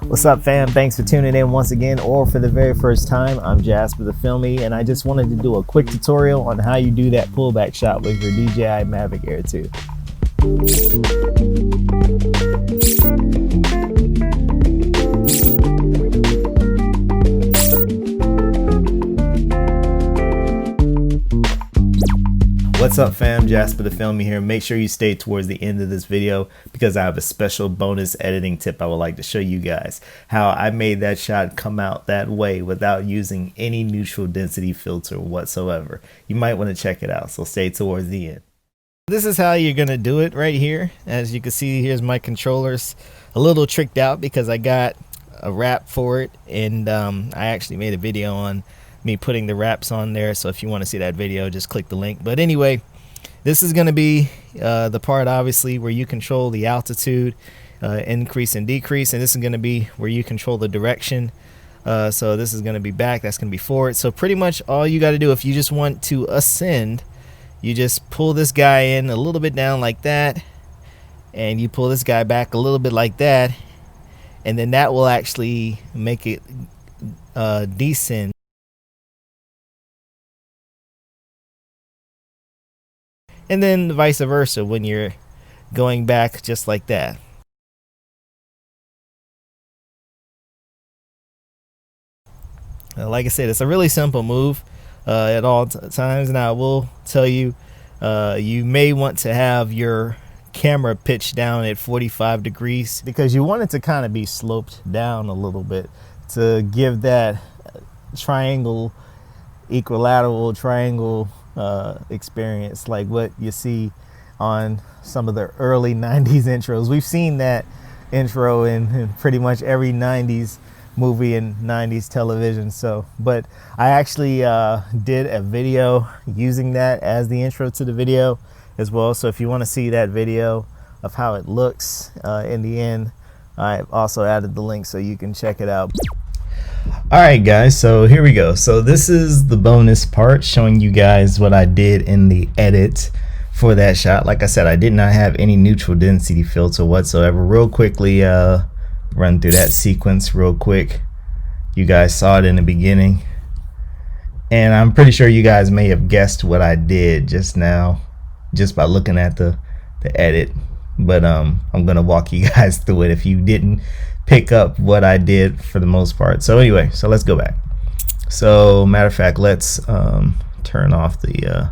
What's up, fam? Thanks for tuning in once again, or for the very first time. I'm Jasper the Filmy, and I just wanted to do a quick tutorial on how you do that pullback shot with your DJI Mavic Air 2. What's up, fam? Jasper the Filmy here. Make sure you stay towards the end of this video because I have a special bonus editing tip I would like to show you guys. How I made that shot come out that way without using any neutral density filter whatsoever. You might want to check it out, so stay towards the end. This is how you're going to do it right here. As you can see, here's my controllers. A little tricked out because I got a wrap for it, and I actually made a video on me putting the wraps on there, so if you want to see that video, just click the link. But anyway, this is going to be the part obviously where you control the altitude, increase and decrease, and this is going to be where you control the direction. So this is going to be back, that's going to be forward. So pretty much all you got to do if you just want to ascend, you just pull this guy in a little bit down like that, and you pull this guy back a little bit like that, and then that will actually make it descend. And then vice versa when you're going back, just like that. Like I said, it's a really simple move at all times. Now I will tell you, you may want to have your camera pitched down at 45 degrees because you want it to kind of be sloped down a little bit to give that triangle, equilateral triangle experience like what you see on some of the early 90s intros. We've seen that intro in pretty much every 90s movie and 90s television. So, but I actually did a video using that as the intro to the video as well. So if you want to see that video of how it looks in the end, I've also added the link so you can check it out. Alright guys, so here we go. So this is the bonus part showing you guys what I did in the edit for that shot. Like I said, I did not have any neutral density filter whatsoever. Real quickly run through that sequence real quick. You guys saw it in the beginning, and I'm pretty sure you guys may have guessed what I did just now just by looking at the edit, but I'm gonna walk you guys through it if you didn't pick up what I did for the most part. So anyway, so let's go back. So matter of fact, let's turn off the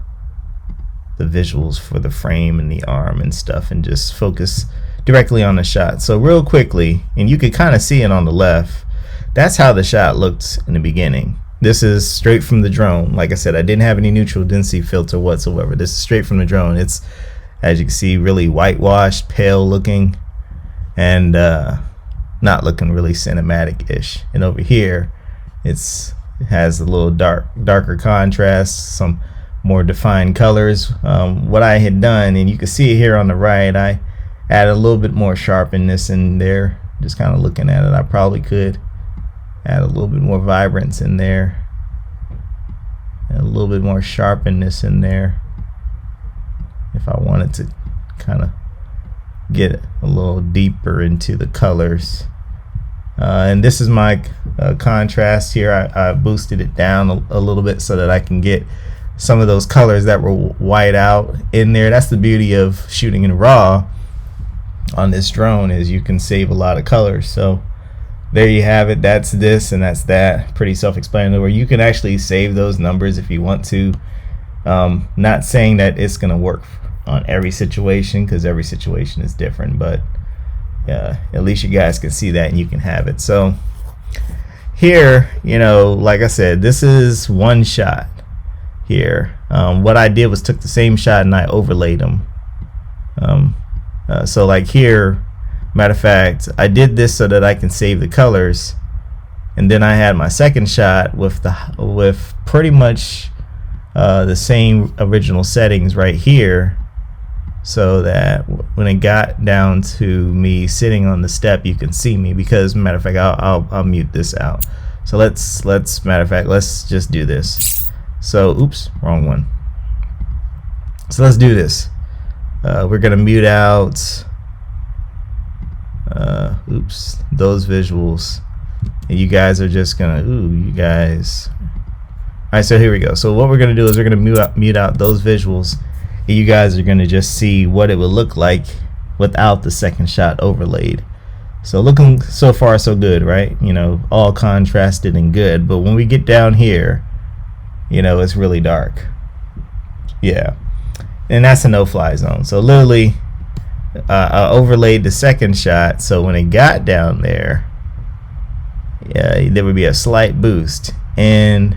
visuals for the frame and the arm and stuff and just focus directly on the shot. So real quickly, and you can kind of see it on the left, that's how the shot looked in the beginning. This is straight from the drone. Like I said, I didn't have any neutral density filter whatsoever. This is straight from the drone. It's, as you can see, really whitewashed, pale looking, and not looking really cinematic-ish. And over here it has a little darker contrast, some more defined colors. What I had done, and you can see it here on the right, I added a little bit more sharpness in there. Just kind of looking at it, I probably could add a little bit more vibrance in there, and a little bit more sharpness in there if I wanted to kind of get a little deeper into the colors. And this is my contrast here. I boosted it down a little bit so that I can get some of those colors that were white out in there. That's the beauty of shooting in RAW on this drone, is you can save a lot of colors. So there you have it. That's this and that's that. Pretty self-explanatory. You can actually save those numbers if you want to. Not saying that it's gonna work on every situation because every situation is different, but at least you guys can see that and you can have it. So here, you know, like I said, this is one shot here. What I did was took the same shot and I overlaid them. So like here, matter of fact, I did this so that I can save the colors, and then I had my second shot with pretty much the same original settings right here, so that when it got down to me sitting on the step, you can see me. Because matter of fact, I'll mute this out. So let's matter of fact, let's just do this. So oops, wrong one. So let's do this. We're gonna mute out oops, those visuals, and you guys are just gonna, you guys. All right, so here we go. So what we're gonna do is we're gonna mute out those visuals, and you guys are gonna just see what it would look like without the second shot overlaid. So looking so far so good, right? You know, all contrasted and good. But when we get down here, you know, it's really dark. Yeah, and that's a no-fly zone. So literally, I overlaid the second shot, so when it got down there, yeah, there would be a slight boost, and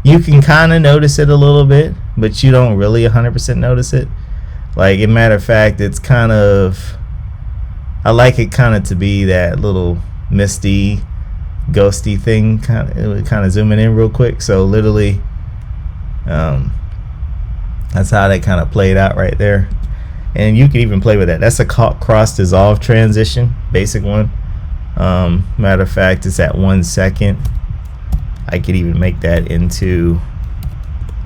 you can kind of notice it a little bit, but you don't really 100% notice it. Like, as a matter of fact, it's kind of, I like it kind of to be that little misty, ghosty thing, kind of zooming in real quick. So literally, that's how that kind of played out right there. And you can even play with that. That's a cross dissolve transition, basic one. Matter of fact, it's at 1 second. I could even make that into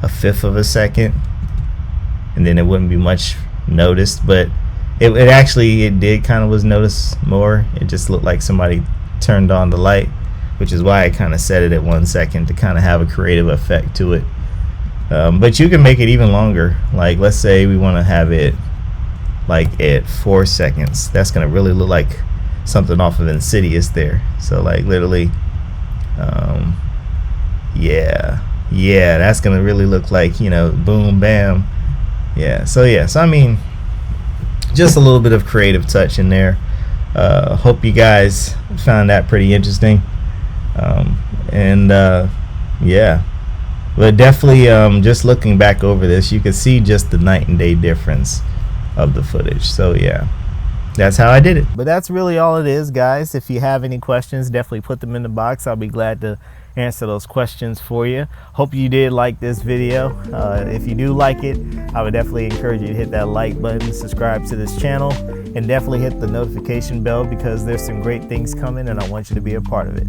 a 1/5 of a second, and then it wouldn't be much noticed, but it actually did kind of was noticed more. It just looked like somebody turned on the light, which is why I kind of set it at 1 second to kind of have a creative effect to it. But you can make it even longer. Like, let's say we want to have it like at 4 seconds. That's gonna really look like something off of Insidious there. So like literally, yeah, that's gonna really look like, you know, boom, bam. Yeah, so I mean, just a little bit of creative touch in there. Hope you guys found that pretty interesting. Yeah, but definitely, just looking back over this, you can see just the night and day difference of the footage. So yeah, that's how I did it. But that's really all it is, guys. If you have any questions, definitely put them in the box. I'll be glad to answer those questions for you. Hope you did like this video. If you do like it, I would definitely encourage you to hit that like button, subscribe to this channel, and definitely hit the notification bell, because there's some great things coming and I want you to be a part of it.